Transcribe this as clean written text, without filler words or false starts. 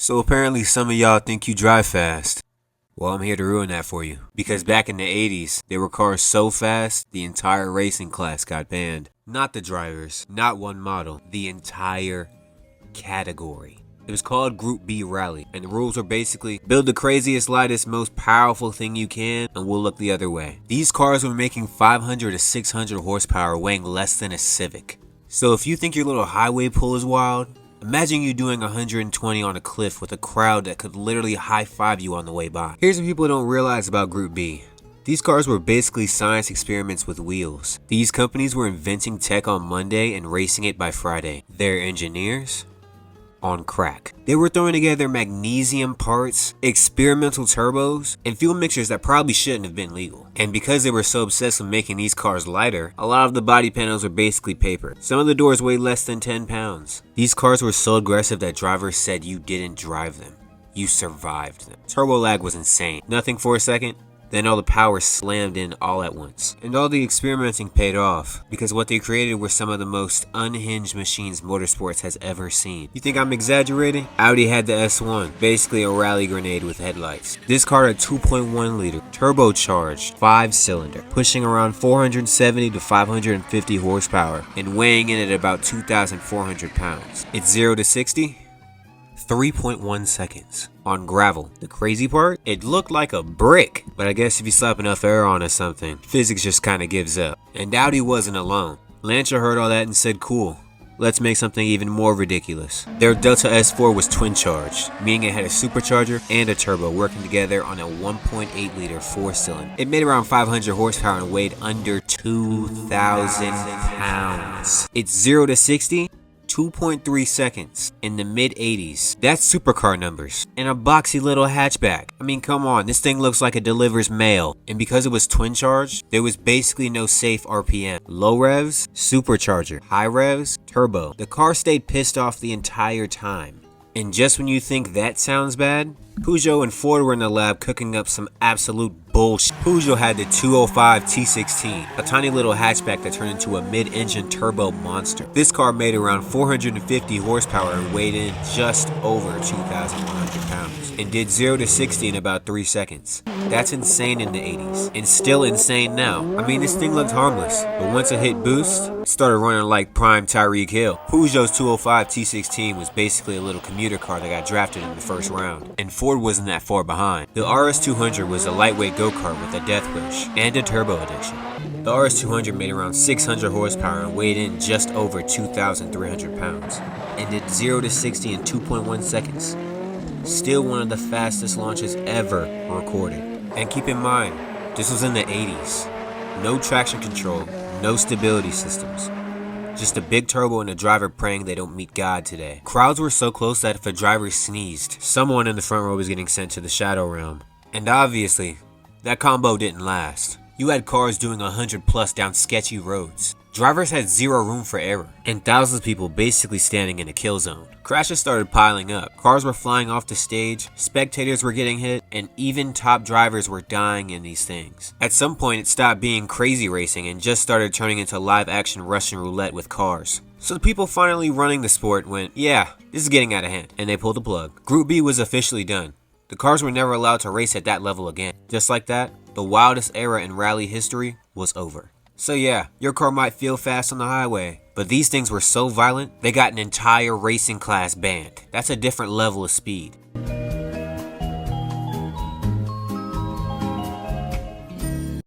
So apparently some of y'all think you drive fast. Well, I'm here to ruin that for you. Because back in the 80s, there were cars so fast, the entire racing class got banned. Not the drivers, not one model, the entire category. It was called Group B Rally, and the rules were basically, build the craziest, lightest, most powerful thing you can, and we'll look the other way. These cars were making 500 to 600 horsepower, weighing less than a Civic. So if you think your little highway pull is wild, imagine you doing 120 on a cliff with a crowd that could literally high-five you on the way by. Here's what people don't realize about Group B. These cars were basically science experiments with wheels. These companies were inventing tech on Monday and racing it by Friday. Their engineers? On crack. They were throwing together magnesium parts, experimental turbos, and fuel mixtures that probably shouldn't have been legal. And because they were so obsessed with making these cars lighter, a lot of the body panels were basically paper. Some of the doors weighed less than 10 pounds. These cars were so aggressive that drivers said you didn't drive them. You survived them. Turbo lag was insane. Nothing for a second, then all the power slammed in all at once. And all the experimenting paid off, because what they created were some of the most unhinged machines motorsports has ever seen. You think I'm exaggerating? Audi had the S1, basically a rally grenade with headlights. This car had 2.1 liter, turbocharged, 5-cylinder, pushing around 470 to 550 horsepower, and weighing in at about 2,400 pounds. It's 0 to 60? 3.1 seconds on gravel. The crazy part? It looked like a brick, but I guess if you slap enough air on or something, physics just kinda gives up. And Audi wasn't alone. Lancia heard all that and said, cool, let's make something even more ridiculous. Their Delta S4 was twin charged, meaning it had a supercharger and a turbo working together on a 1.8 liter 4-cylinder. It made around 500 horsepower and weighed under 2,000 pounds. It's 0 to 60? 2.3 seconds in the mid-80s. That's supercar numbers. In a boxy little hatchback. I mean, come on, this thing looks like it delivers mail. And because it was twin charged, there was basically no safe RPM. Low revs, supercharger. High revs, turbo. The car stayed pissed off the entire time. And just when you think that sounds bad, Peugeot and Ford were in the lab cooking up some absolute bullshit. Peugeot had the 205 T16, a tiny little hatchback that turned into a mid-engine turbo monster. This car made around 450 horsepower and weighed in just over 2,100 pounds, and did 0 to 60 in about 3 seconds. That's insane in the 80s, and still insane now. I mean, this thing looked harmless, but once it hit boost, it started running like prime Tyreek Hill. Peugeot's 205 T16 was basically a little commuter car that got drafted in the first round, and Ford wasn't that far behind. The RS200 was a lightweight go-kart with a death wish and a turbo addition. The RS200 made around 600 horsepower and weighed in just over 2,300 pounds, and did 0 to 60 in 2.1 seconds. Still one of the fastest launches ever recorded. And keep in mind, this was in the 80s. No traction control, no stability systems. Just a big turbo and a driver praying they don't meet God today. Crowds were so close that if a driver sneezed, someone in the front row was getting sent to the shadow realm. And obviously, that combo didn't last. You had cars doing 100 plus down sketchy roads. Drivers had zero room for error, and thousands of people basically standing in a kill zone. Crashes started piling up, cars were flying off the stage, spectators were getting hit, and even top drivers were dying in these things. At some point it stopped being crazy racing and just started turning into live action Russian roulette with cars. So the people finally running the sport went, yeah, this is getting out of hand, and they pulled the plug. Group B was officially done. The cars were never allowed to race at that level again. Just like that, the wildest era in rally history was over. So yeah, your car might feel fast on the highway, but these things were so violent, they got an entire racing class banned. That's a different level of speed.